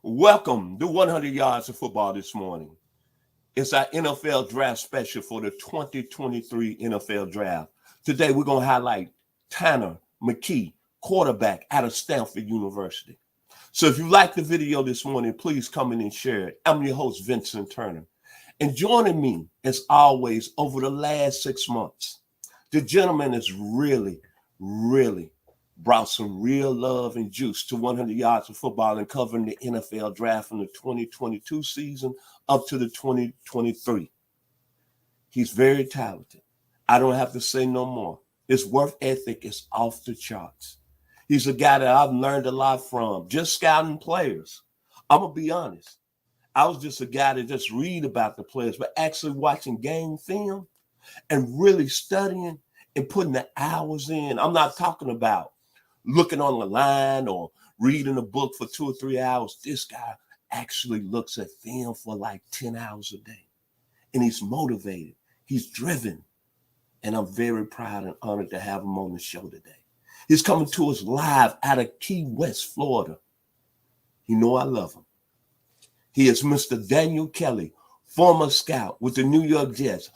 Welcome to 100 Yards of Football this morning. It's our NFL Draft Special for the 2023 NFL Draft. Today, we're going to highlight Tanner McKee, quarterback out of Stanford University. So if you like the video this morning, please come in and share it. I'm your host, Vincent Turner. And joining me, as always, over the last 6 months, the gentleman has really brought some real love and juice to 100 Yards of Football and covering the NFL Draft from the 2022 season up to the 2023. He's very talented. I don't have to say no more. His work ethic is off the charts. He's a guy that I've learned a lot from, just scouting players. I'm going to be honest. I was just a guy that just read about the players, but actually watching game film and really studying and putting the hours in. I'm not talking about looking on the line or reading a book for 2 or 3 hours. This guy actually looks at film for like 10 hours a day. And he's motivated. He's driven. And I'm very proud and honored to have him on the show today. He's coming to us live out of Key West, Florida. You know I love him. He is Mr. Daniel Kelly, former scout with the New York Jets.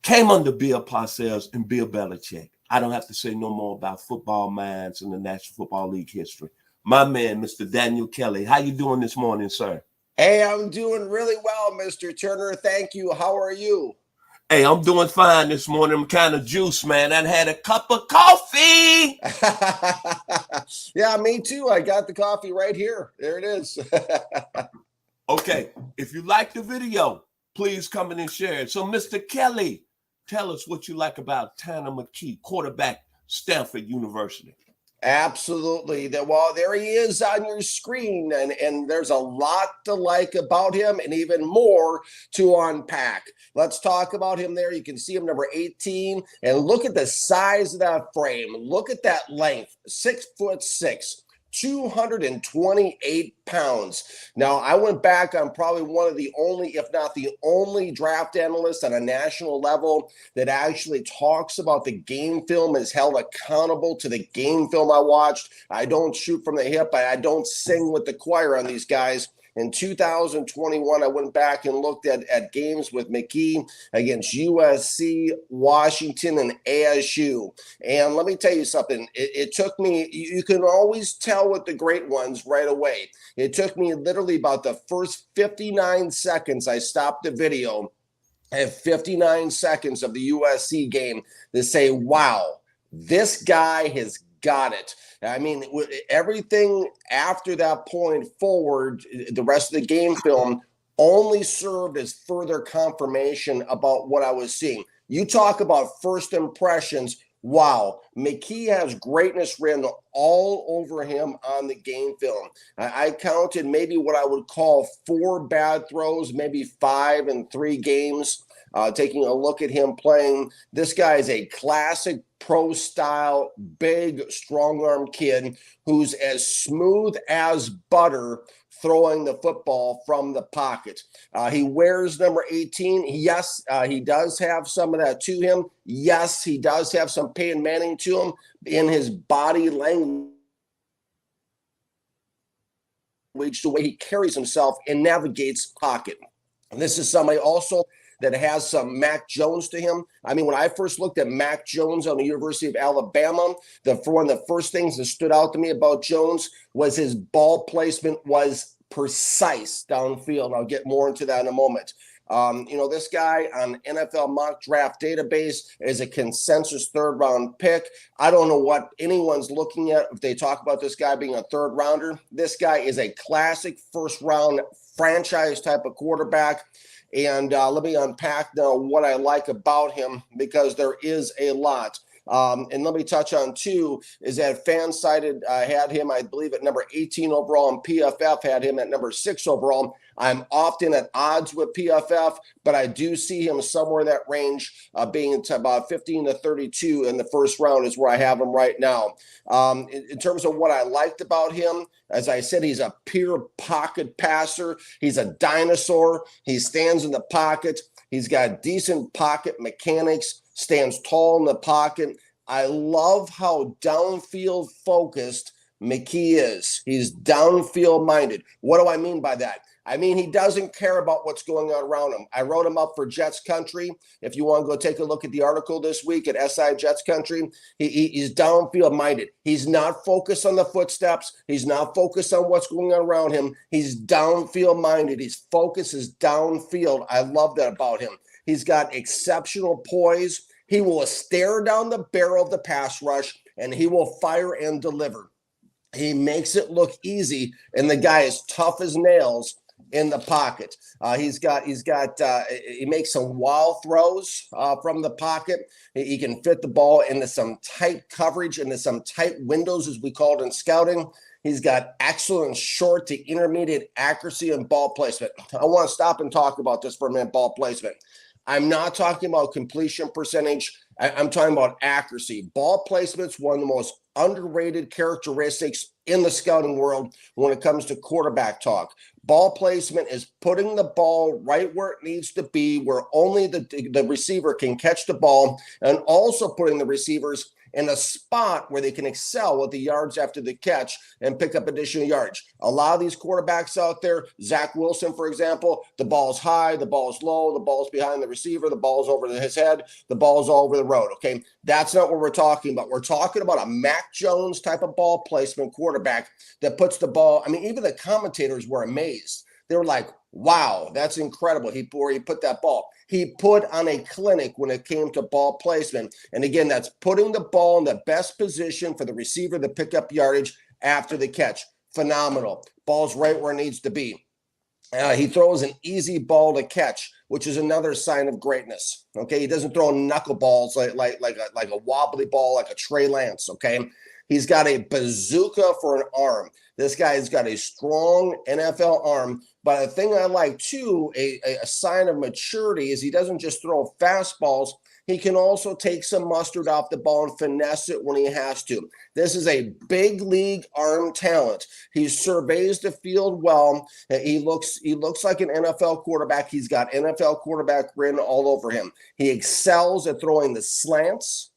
Came under Bill Parcells and Bill Belichick. I don't have to say no more about football minds in the National Football League history. My man, Mr. Daniel Kelly. How you doing this morning, sir? Hey, I'm doing really well, Mr. Turner. Thank you. How are you? Hey, I'm doing fine this morning. I'm kind of juiced, man. I had a cup of coffee. Yeah, me too. I got the coffee right here. There it is. Okay, if you like the video, please come in and share it. So, Mr. Kelly, tell us what you like about Tanner McKee, quarterback, Stanford University. Absolutely. Well, there he is on your screen, and there's a lot to like about him and even more to unpack. Let's talk about him there. You can see him number 18, and look at the size of that frame. Look at that length, 6'6". 228 pounds. Now, I went back on probably one of the only, if not the only draft analyst on a national level that actually talks about the game film, is held accountable to the game film I watched. I don't shoot from the hip. I don't sing with the choir on these guys. In 2021, I went back and looked at games with McKee against USC, Washington, and ASU. And let me tell you something. It took me, you can always tell with the great ones right away. It took me literally about the first 59 seconds. I stopped the video at 59 seconds of the USC game to say, wow, this guy has got it. I mean, everything after that point forward, the rest of the game film only served as further confirmation about what I was seeing. You talk about first impressions. Wow, McKee has greatness written all over him on the game film. I counted maybe what I would call 4 bad throws, maybe 5 in 3 games. Taking a look at him playing, this guy is a classic pro-style, big, strong-arm kid who's as smooth as butter throwing the football from the pocket. He wears number 18. Yes, he does have some of that to him. Yes, he does have some Peyton Manning to him in his body language, the way he carries himself and navigates pocket. And this is somebody also that has some Mac Jones to him. I mean, when I first looked at Mac Jones on the University of Alabama, one of the first things that stood out to me about Jones was his ball placement was precise downfield. I'll get more into that in a moment. This guy on NFL mock draft database is a consensus 3rd round pick. I don't know what anyone's looking at if they talk about this guy being a 3rd rounder. This guy is a classic 1st round franchise type of quarterback. And let me unpack now what I like about him, because there is a lot. And let me touch on, too, is that FanSided had him, I believe, at number 18 overall, and PFF had him at number 6 overall. I'm often at odds with PFF, but I do see him somewhere in that range, being about 15 to 32 in the 1st round is where I have him right now. In terms of what I liked about him, as I said, he's a pure pocket passer. He's a dinosaur. He stands in the pocket. He's got decent pocket mechanics, stands tall in the pocket. I love how downfield focused McKee is. He's downfield minded. What do I mean by that? I mean, he doesn't care about what's going on around him. I wrote him up for Jets Country. If you want to go take a look at the article this week at SI Jets Country, he's downfield minded. He's not focused on the footsteps. He's not focused on what's going on around him. He's downfield minded. His focus is downfield. I love that about him. He's got exceptional poise. He will stare down the barrel of the pass rush, and he will fire and deliver. He makes it look easy, and the guy is tough as nails in the pocket. He makes some wild throws from the pocket. He can fit the ball into some tight coverage, into some tight windows, as we call it in scouting. He's got excellent short to intermediate accuracy and ball placement. I want to stop and talk about this for a minute, ball placement. I'm not talking about completion percentage. I'm talking about accuracy. Ball placement's one of the most underrated characteristics in the scouting world when it comes to quarterback talk. Ball placement is putting the ball right where it needs to be, where only the receiver can catch the ball, and also putting the receivers in a spot where they can excel with the yards after the catch and pick up additional yards. A lot of these quarterbacks out there, Zach Wilson, for example, the ball's high, the ball's low, the ball's behind the receiver, the ball's over his head, the ball's all over the road, okay? That's not what we're talking about. We're talking about a Mac Jones type of ball placement quarterback that puts the ball, I mean, even the commentators were amazed. They were like, wow, that's incredible. Where he put that ball. He put on a clinic when it came to ball placement. And again, that's putting the ball in the best position for the receiver to pick up yardage after the catch. Phenomenal. Ball's right where it needs to be. He throws an easy ball to catch, which is another sign of greatness. Okay, he doesn't throw knuckleballs like a wobbly ball, like a Trey Lance. Okay, he's got a bazooka for an arm. This guy's got a strong NFL arm. But a thing I like too, a sign of maturity, is he doesn't just throw fastballs. He can also take some mustard off the ball and finesse it when he has to. This is a big league arm talent. He surveys the field well. He looks like an NFL quarterback. He's got NFL quarterback grin all over him. He excels at throwing the slants,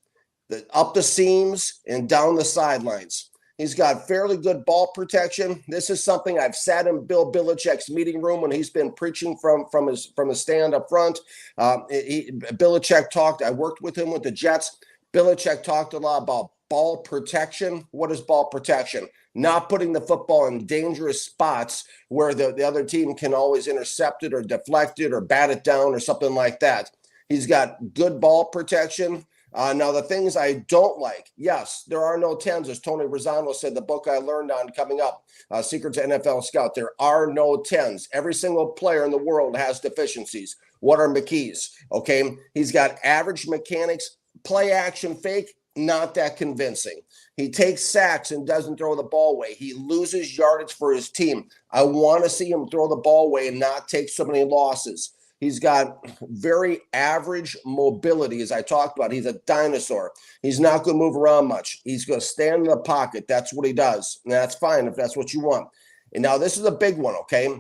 up the seams, and down the sidelines. He's got fairly good ball protection. This is something I've sat in Bill Belichick's meeting room when he's been preaching from his stand up front. Belichick talked. I worked with him with the Jets. Belichick talked a lot about ball protection. What is ball protection? Not putting the football in dangerous spots where the other team can always intercept it or deflect it or bat it down or something like that. He's got good ball protection. Now, the things I don't like, yes, there are no 10s, as Tony Rosano said, the book I learned on coming up, Secrets of NFL Scout. There are no 10s. Every single player in the world has deficiencies. What are McKee's? Okay, he's got average mechanics, play action fake, not that convincing. He takes sacks and doesn't throw the ball away. He loses yardage for his team. I want to see him throw the ball away and not take so many losses. He's got very average mobility, as I talked about. He's a dinosaur. He's not going to move around much. He's going to stand in the pocket. That's what he does. And that's fine if that's what you want. And now this is a big one, okay?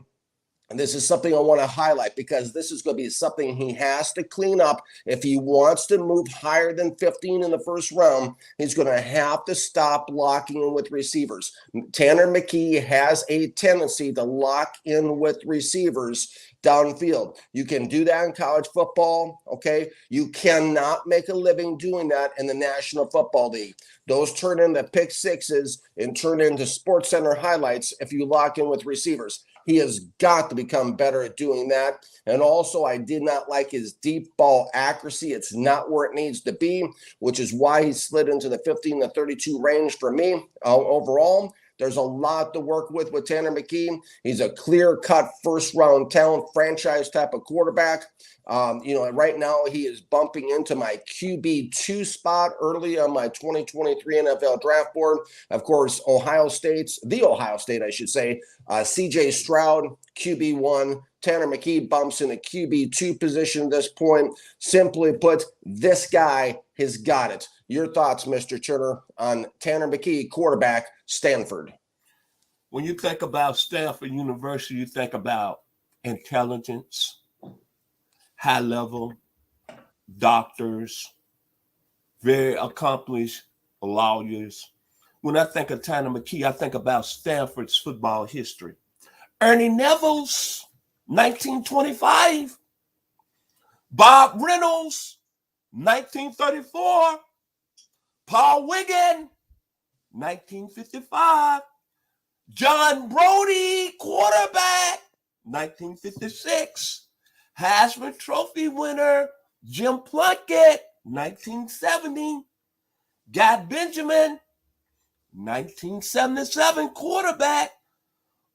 And this is something I want to highlight because this is going to be something he has to clean up. If he wants to move higher than 15 in the first round, he's going to have to stop locking in with receivers. Tanner McKee has a tendency to lock in with receivers downfield. You can do that in college football, okay? You cannot make a living doing that in the National Football League. Those turn into pick sixes and turn into Sports Center highlights if you lock in with receivers. He has got to become better at doing that. And also, I did not like his deep ball accuracy. It's not where it needs to be, which is why he slid into the 15 to 32 range for me overall. There's a lot to work with Tanner McKee. He's a clear-cut first-round talent, franchise type of quarterback. Right now he is bumping into my QB2 spot early on my 2023 NFL draft board. Of course, the Ohio State, I should say, CJ Stroud, QB1. Tanner McKee bumps in the QB2 position at this point. Simply put, this guy has got it. Your thoughts, Mr. Turner, on Tanner McKee, quarterback, Stanford? When you think about Stanford University, you think about intelligence, high level, doctors, very accomplished lawyers, When I think of Tanner McKee, I think about Stanford's football history. Ernie Neville's 1925. Bob Reynolds, 1934. Paul Wiggin, 1955. John Brody, quarterback, 1956. Heisman Trophy winner, Jim Plunkett, 1970. Guy Benjamin, 1977, quarterback.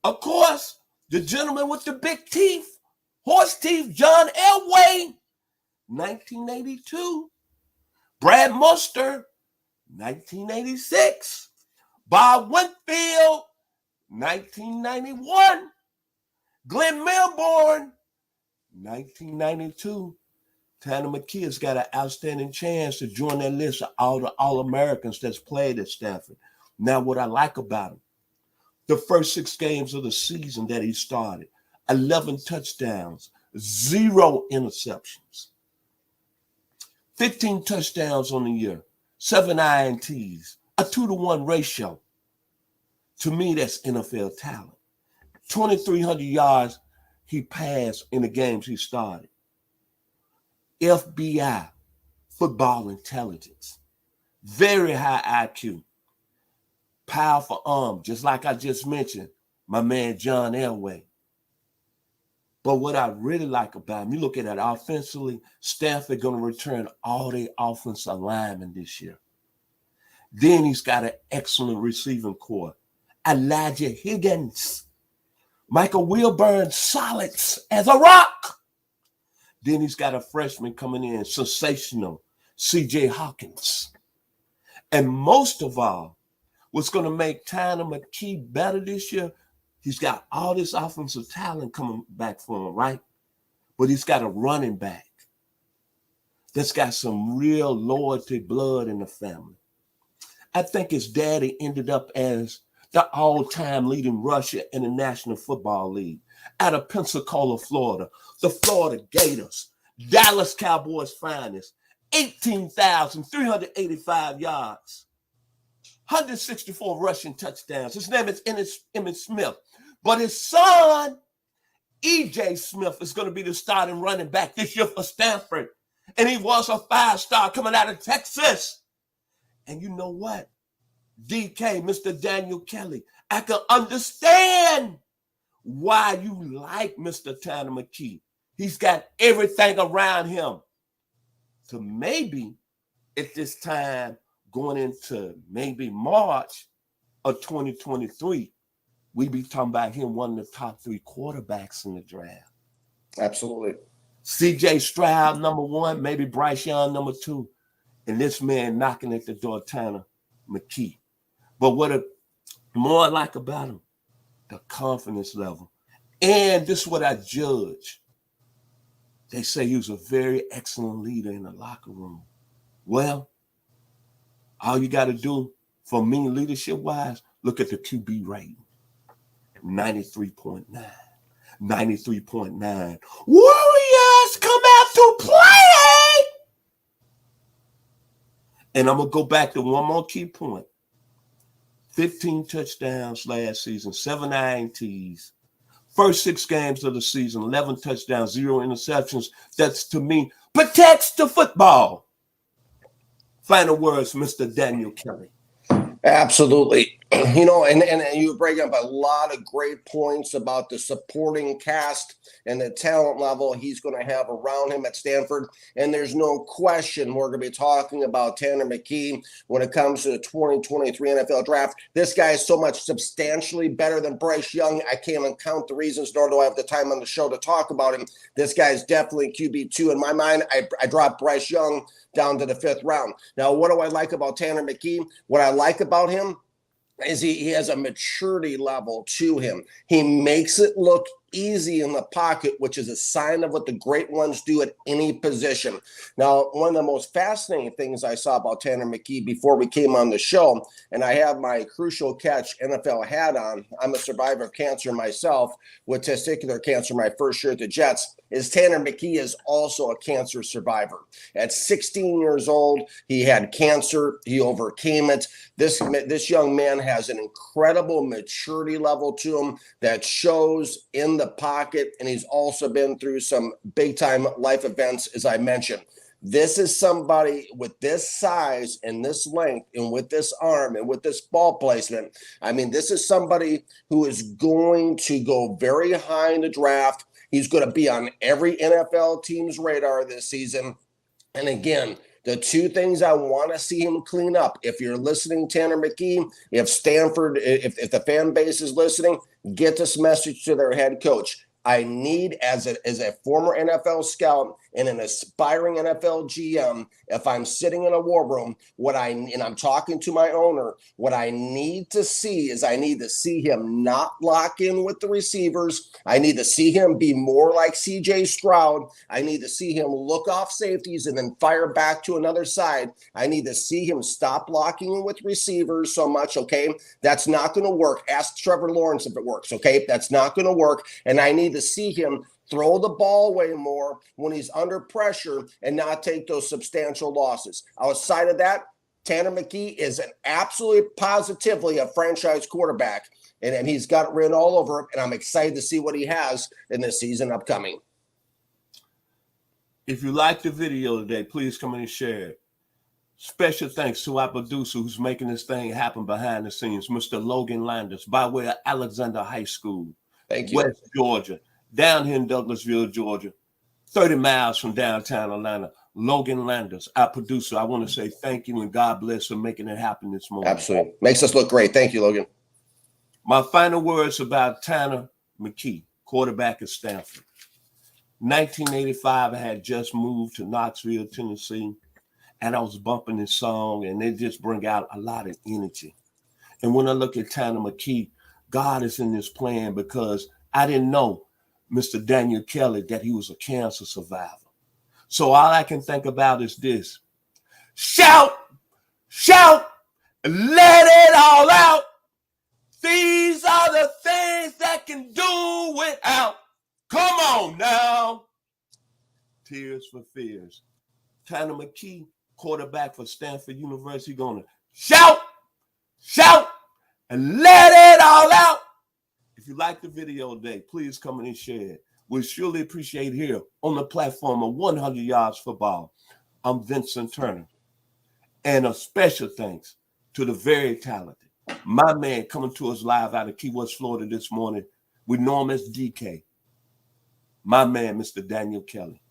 Of course, the gentleman with the big teeth, horse teeth, John Elway, 1982. Brad Muster, 1986. Bob Winfield, 1991. Glenn Milborn, 1992. Tanner McKee has got an outstanding chance to join that list of all the All-Americans that's played at Stanford. Now, what I like about him, the first 6 games of the season that he started, 11 touchdowns, 0 interceptions, 15 touchdowns on the year, 7 INTs, a 2-to-1 ratio. To me, that's NFL talent. 2,300 yards he passed in the games he started. FBI, football intelligence, very high IQ, powerful arm, just like I just mentioned, my man John Elway. But what I really like about him, you look at it offensively, Stanford going to return all their offensive linemen this year. Then he's got an excellent receiving core. Elijah Higgins, Michael Wilburn, solids as a rock. Then he's got a freshman coming in, sensational, C.J. Hawkins. And most of all, what's going to make Tanner McKee better this year, he's got all this offensive talent coming back for him, right? But he's got a running back that's got some real loyalty blood in the family. I think his daddy ended up as the all-time leading rusher in the National Football League out of Pensacola, Florida. The Florida Gators, Dallas Cowboys finest, 18,385 yards, 164 rushing touchdowns. His name is Emmitt Smith. But his son, E.J. Smith, is going to be the starting running back this year for Stanford. And he was a 5-star coming out of Texas. And you know what? DK, Mr. Daniel Kelly, I can understand why you like Mr. Tanner McKee. He's got everything around him. So maybe at this time, going into maybe March of 2023, we be talking about him one of the top 3 quarterbacks in the draft. Absolutely. C.J. Stroud, number 1, maybe Bryce Young, number 2. And this man knocking at the door, Tanner McKee. But what more I like about him, the confidence level. And this is what I judge. They say he was a very excellent leader in the locker room. Well, all you got to do for me leadership-wise, look at the QB rating. 93.9. 93.9. Warriors come out to play! And I'm going to go back to one more key point. 15 touchdowns last season, 7 INTs. First 6 games of the season, 11 touchdowns, 0 interceptions. That's, to me, protects the football. Final words, Mr. Daniel Kelly. Absolutely. You know, and you bring up a lot of great points about the supporting cast and the talent level he's going to have around him at Stanford. And there's no question we're going to be talking about Tanner McKee when it comes to the 2023 NFL draft. This guy is so much substantially better than Bryce Young. I can't even count the reasons, nor do I have the time on the show to talk about him. This guy is definitely QB2 in my mind. I dropped Bryce Young down to the 5th round. Now, what do I like about Tanner McKee? What I like about him is he has a maturity level to him. He makes it look easy in the pocket, which is a sign of what the great ones do at any position. Now, one of the most fascinating things I saw about Tanner McKee before we came on the show, and I have my Crucial Catch NFL hat on. I'm a survivor of cancer myself with testicular cancer my first year at the Jets. is Tanner McKee is also a cancer survivor. At 16 years old, he had cancer. He overcame it. This young man has an incredible maturity level to him that shows in the pocket, and he's also been through some big-time life events, as I mentioned. This is somebody with this size and this length and with this arm and with this ball placement. I mean, this is somebody who is going to go very high in the draft. He's going to be on every NFL team's radar this season. And again, the two things I want to see him clean up, if you're listening, Tanner McKee, if Stanford, if the fan base is listening, get this message to their head coach. I need, as a former NFL scout and an aspiring NFL GM, if I'm sitting in a war room, and I'm talking to my owner, what I need to see is I need to see him not lock in with the receivers. I need to see him be more like CJ Stroud. I need to see him look off safeties and then fire back to another side. I need to see him stop locking in with receivers so much, okay? That's not going to work. Ask Trevor Lawrence if it works, okay? That's not going to work. And I need to see him throw the ball away more when he's under pressure and not take those substantial losses. Outside of that, Tanner McKee is an absolutely positively a franchise quarterback, and he's got it written all over him, and I'm excited to see what he has in this season upcoming. If you like the video today, please come in and share it. Special thanks to our producer who's making this thing happen behind the scenes, Mr. Logan Landers, by way of Alexander High School. Thank you. West Georgia, down here in Douglasville, Georgia, 30 miles from downtown Atlanta. Logan Landers, our producer. I want to say thank you and God bless for making it happen this morning. Absolutely. Makes us look great. Thank you, Logan. My final words about Tanner McKee, quarterback at Stanford. 1985, I had just moved to Knoxville, Tennessee, and I was bumping this song, and it just bring out a lot of energy. And when I look at Tanner McKee, God is in this plan because I didn't know Mr. Daniel Kelly that he was a cancer survivor. So all I can think about is this. Shout, shout, let it all out. These are the things that can do without. Come on now. Tears for Fears. Tanner McKee, quarterback for Stanford University, going to shout, shout, and let it all out. If you like the video today, please come in and share it. We surely appreciate here on the platform of 100 Yards Football. I'm Vincent Turner. And a special thanks to the very talented, my man coming to us live out of Key West, Florida this morning. We know him as DK. My man, Mr. Daniel Kelly.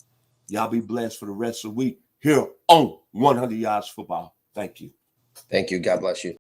Y'all be blessed for the rest of the week here on 100 Yards Football. Thank you. Thank you. God bless you.